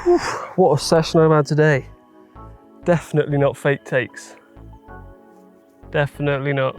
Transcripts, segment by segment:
Whew, what a session I've had today. Definitely not fake takes. Definitely not.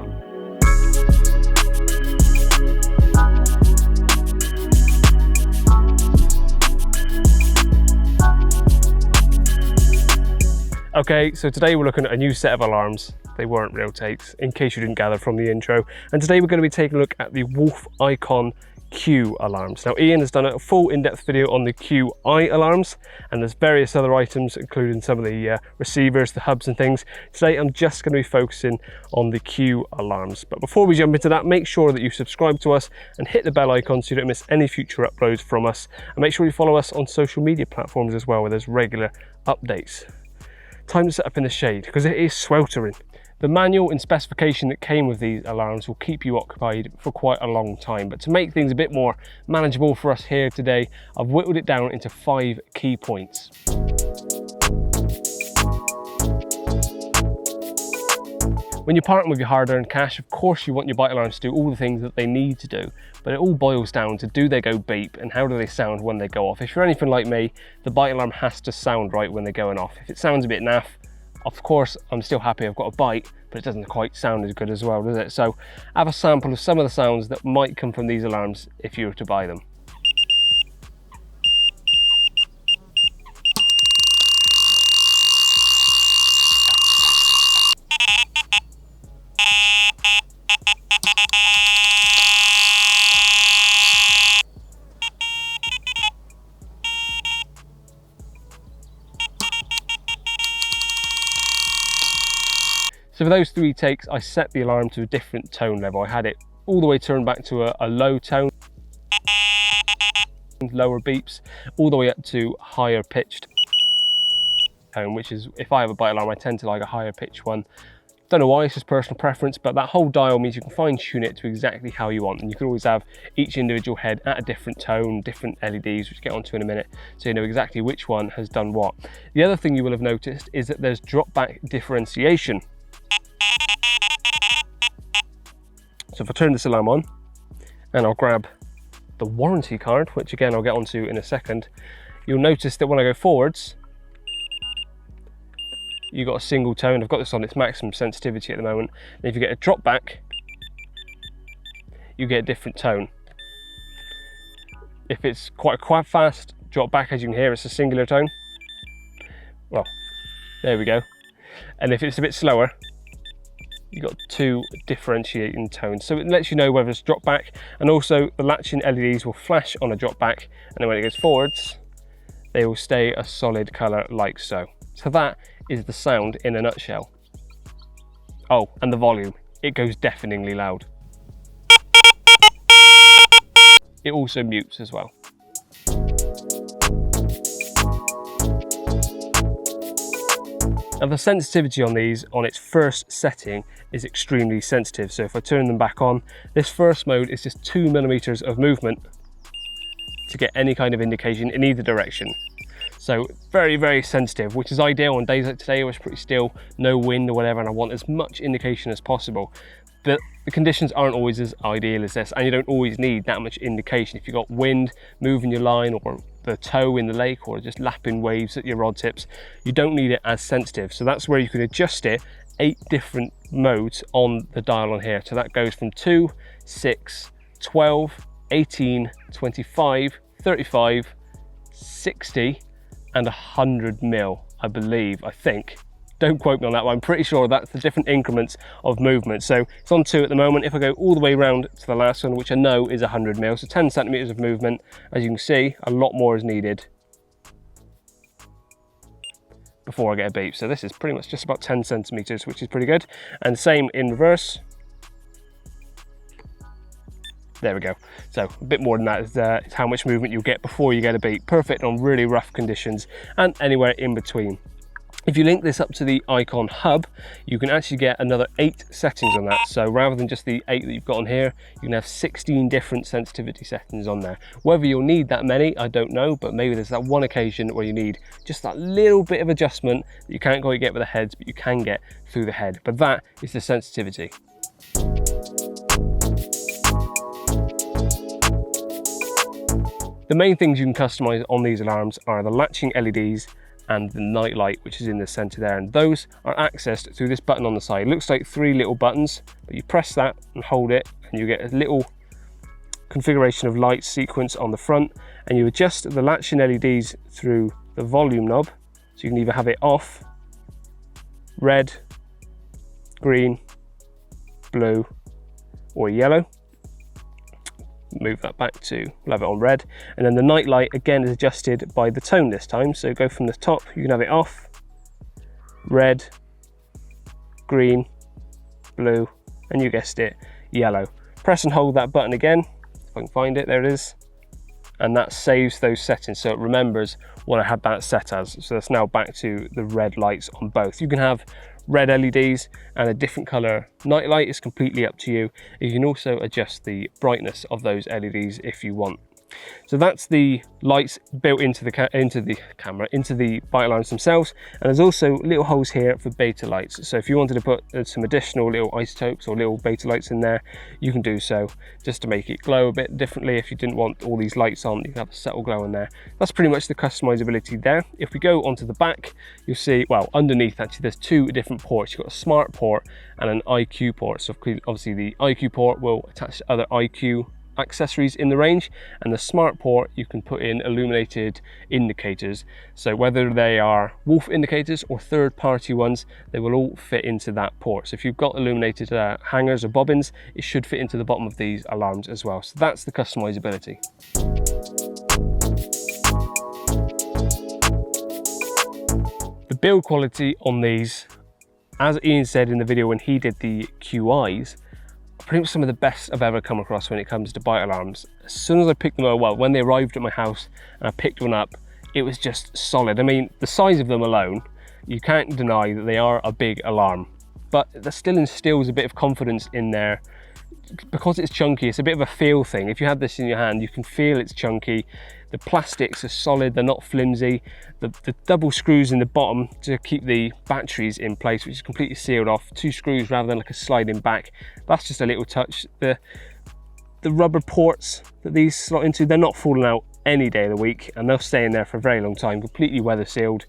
Okay, so today we're looking at a new set of alarms. They weren't real takes, in case you didn't gather from the intro. And today we're going to be taking a look at the Wolf Icon Q alarms. Now Ian has done a full in-depth video on the QI alarms, and there's various other items, including some of the receivers, the hubs and things. Today I'm just going to be focusing on the Q alarms. But before we jump into that, make sure that you subscribe to us and hit the bell icon so you don't miss any future uploads from us. And make sure you follow us on social media platforms as well, where there's regular updates. Time to set up in the shade because it is sweltering. The manual and specification that came with these alarms will keep you occupied for quite a long time, but to make things a bit more manageable for us here today, I've whittled it down into 5 key points. When you're parting with your hard-earned cash, of course you want your bike alarms to do all the things that they need to do, but it all boils down to, do they go beep and how do they sound when they go off? If you're anything like me, the bike alarm has to sound right when they're going off. If it sounds a bit naff, of course I'm still happy I've got a bike, but it doesn't quite sound as good as well, does it? So have a sample of some of the sounds that might come from these alarms if you were to buy them. So for those 3 takes, I set the alarm to a different tone level. I had it all the way turned back to a low tone, lower beeps, all the way up to higher pitched tone, which is, if I have a bike alarm, I tend to like a higher pitched one. Don't know why, it's just personal preference, but that whole dial means you can fine tune it to exactly how you want. And you can always have each individual head at a different tone, different LEDs, which we'll get onto in a minute, so you know exactly which one has done what. The other thing you will have noticed is that there's drop back differentiation. So if I turn this alarm on and I'll grab the warranty card, which again I'll get onto in a second, you'll notice that when I go forwards, you've got a single tone. I've got this on its maximum sensitivity at the moment. And if you get a drop back, you get a different tone. If it's quite fast drop back, as you can hear, it's a singular tone. Well, there we go. And if it's a bit slower, you've got 2 differentiating tones. So it lets you know whether it's drop back, and also the latching LEDs will flash on a drop back, and then when it goes forwards, they will stay a solid color like so. So that is the sound in a nutshell. Oh, and the volume, it goes deafeningly loud. It also mutes as well. Now the sensitivity on these, on its first setting, is extremely sensitive. So if I turn them back on, this first mode is just 2 millimeters of movement to get any kind of indication in either direction. So very, very sensitive, which is ideal on days like today where it's pretty still, no wind or whatever, and I want as much indication as possible. But the conditions aren't always as ideal as this, and you don't always need that much indication. If you've got wind moving your line, or the tow in the lake, or just lapping waves at your rod tips, you don't need it as sensitive. So that's where you can adjust it 8 different modes on the dial on here. So that goes from 2, 6, 12, 18, 25, 35, 60, and 100 mil, I believe, I think. Don't quote me on that one. I'm pretty sure that's the different increments of movement. So it's on 2 at the moment. If I go all the way around to the last one, which I know is 100 mil, so 10 centimeters of movement, as you can see, a lot more is needed before I get a beep. So this is pretty much just about 10 centimeters, which is pretty good. And same in reverse. There we go. So a bit more than that is how much movement you'll get before you get a beep. Perfect on really rough conditions and anywhere in between. If you link this up to the Icon Hub, you can actually get another 8 settings on that. So rather than just the 8 that you've got on here, you can have 16 different sensitivity settings on there. Whether you'll need that many, I don't know, but maybe there's that one occasion where you need just that little bit of adjustment that you can't quite get with the heads, but you can get through the head. But that is the sensitivity. The main things you can customize on these alarms are the latching LEDs and the night light, which is in the center there, and those are accessed through this button on the side. It looks like 3 little buttons, but you press that and hold it and you get a little configuration of light sequence on the front, and you adjust the latching LEDs through the volume knob, so you can either have it off, red, green, blue or yellow. Move that back to, we'll have it on red. And then the night light again is adjusted by the tone this time, so go from the top, you can have it off, red, green, blue, and you guessed it, yellow. Press and hold that button again, if I can find it, there it is, and that saves those settings, so it remembers what I had that set as. So that's now back to the red lights on both. You can have red LEDs and a different color night light, is completely up to you. You can also adjust the brightness of those LEDs if you want. So that's the lights built into the camera, into the bike alarms themselves. And there's also little holes here for beta lights. So if you wanted to put some additional little isotopes or little beta lights in there, you can do so, just to make it glow a bit differently. If you didn't want all these lights on, you can have a subtle glow in there. That's pretty much the customizability there. If we go onto the back, you'll see, well, underneath actually, there's 2 different ports. You've got a smart port and an IQ port. So obviously the IQ port will attach to other IQ accessories in the range, and the smart port you can put in illuminated indicators, so whether they are Wolf indicators or third-party ones, they will all fit into that port. So if you've got illuminated hangers or bobbins, it should fit into the bottom of these alarms as well. So that's the customizability. The build quality on these, as Ian said in the video when he did the QIs, pretty much some of the best I've ever come across when it comes to bike alarms. As soon as I picked them up, well, when they arrived at my house and I picked one up, it was just solid. I mean, the size of them alone, you can't deny that they are a big alarm, but that still instills a bit of confidence in there. Because it's chunky, it's a bit of a feel thing. If you have this in your hand, you can feel it's chunky. The plastics are solid, they're not flimsy. The double screws in the bottom to keep the batteries in place, which is completely sealed off. 2 screws rather than like a sliding back. That's just a little touch. The rubber ports that these slot into, they're not falling out any day of the week, and they'll stay in there for a very long time, completely weather sealed.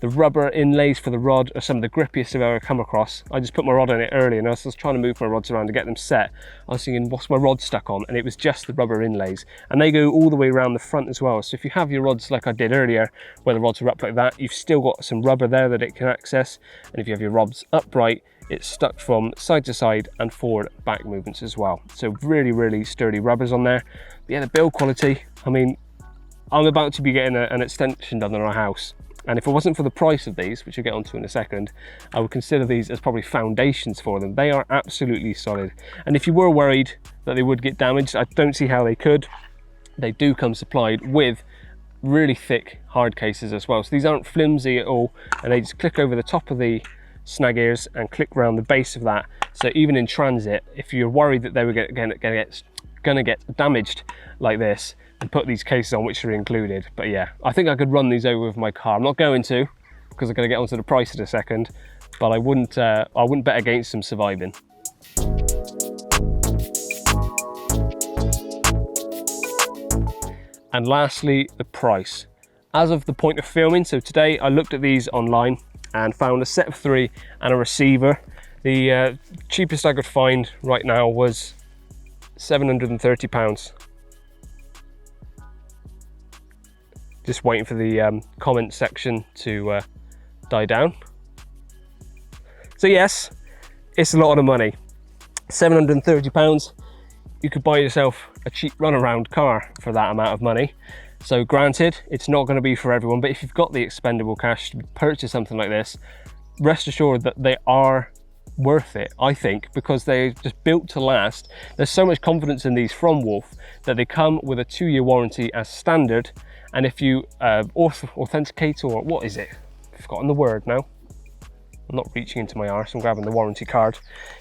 The rubber inlays for the rod are some of the grippiest I've ever come across. I just put my rod on it earlier, and as I was trying to move my rods around to get them set, I was thinking, what's my rod stuck on? And it was just the rubber inlays, and they go all the way around the front as well. So if you have your rods like I did earlier, where the rods are up like that, you've still got some rubber there that it can access. And if you have your rods upright, it's stuck from side to side and forward back movements as well. So really, really sturdy rubbers on there. But yeah, the build quality, I mean, I'm about to be getting an extension done on our house, and if it wasn't for the price of these, which we'll get onto in a second, I would consider these as probably foundations for them. They are absolutely solid, and if you were worried that they would get damaged, I don't see how they could. They do come supplied with really thick hard cases as well, so these aren't flimsy at all, and they just click over the top of the snag ears and click around the base of that. So even in transit, if you're worried that they were gonna get damaged like this, and put these cases on, which are included. But yeah, I think I could run these over with my car. I'm not going to, because I'm going to get onto the price in a second, but I wouldn't bet against them surviving. And lastly, the price. As of the point of filming, so today I looked at these online and found a set of 3 and a receiver. The cheapest I could find right now was £730. Just waiting for the comment section to die down. So yes, it's a lot of money. £730. You could buy yourself a cheap runaround car for that amount of money. So granted, it's not going to be for everyone, but if you've got the expendable cash to purchase something like this, rest assured that they are worth it, I think, because they're just built to last. There's so much confidence in these from Wolf that they come with a 2-year warranty as standard. And if you authenticate, or what is it? I've forgotten the word now. I'm not reaching into my arse, I'm grabbing the warranty card.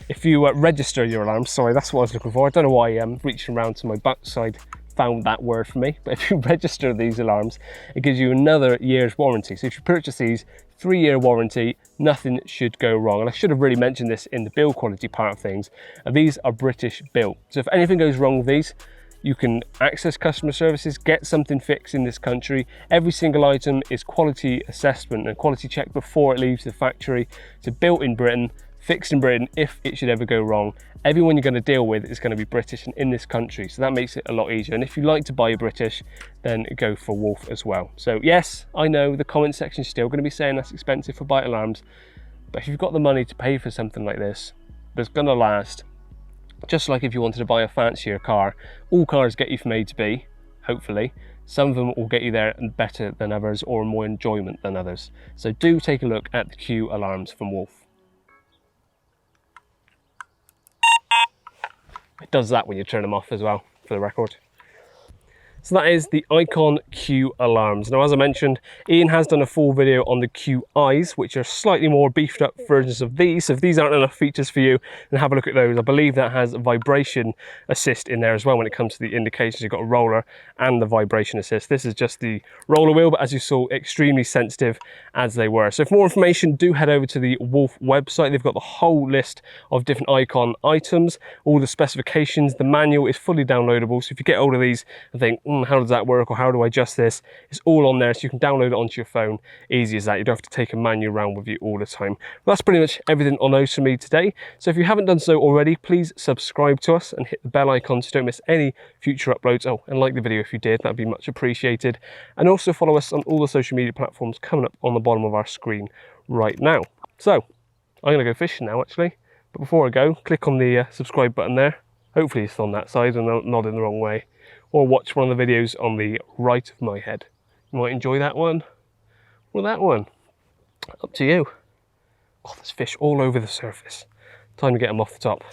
If you register your alarms, sorry, that's what I was looking for. I don't know why I'm reaching around to my backside found that word for me, but if you register these alarms, it gives you another year's warranty. So if you purchase these, 3-year warranty, nothing should go wrong. And I should have really mentioned this in the build quality part of things. These are British built. So if anything goes wrong with these, You can access customer services, get something fixed in this country. Every single item is quality assessment and quality checked before it leaves the factory. So built in Britain, fixed in Britain if it should ever go wrong. Everyone you're going to deal with is going to be British and in this country, so that makes it a lot easier. And if you like to buy British, then go for Wolf as well. So yes, I know the comment section is still going to be saying that's expensive for bite alarms, but if you've got the money to pay for something like this, that's going to last. Just like if you wanted to buy a fancier car, all cars get you from A to B, hopefully. Some of them will get you there better than others or more enjoyment than others. So do take a look at the Q alarms from Wolf. It does that when you turn them off as well, for the record. So that is the Icon Q alarms. Now, as I mentioned, Ian has done a full video on the Q eyes, which are slightly more beefed up versions of these. So if these aren't enough features for you, then have a look at those. I believe that has vibration assist in there as well when it comes to the indications. You've got a roller and the vibration assist. This is just the roller wheel, but as you saw, extremely sensitive as they were. So for more information, do head over to the Wolf website. They've got the whole list of different Icon items, all the specifications. The manual is fully downloadable. So if you get hold of these and think, how does that work, or how do I adjust this? It's all on there, so you can download it onto your phone. Easy as that. You don't have to take a manual around with you all the time. Well, that's pretty much everything on those for me today. So if you haven't done so already, please subscribe to us and hit the bell icon so you don't miss any future uploads. Oh, and like the video if you did, that'd be much appreciated. And also follow us on all the social media platforms coming up on the bottom of our screen right now. So I'm gonna go fishing now actually, but before I go, click on the subscribe button there. Hopefully it's on that side and not in the wrong way. Or watch one of the videos on the right of my head. You might enjoy that one or that one. Up to you. Oh, there's fish all over the surface. Time to get them off the top.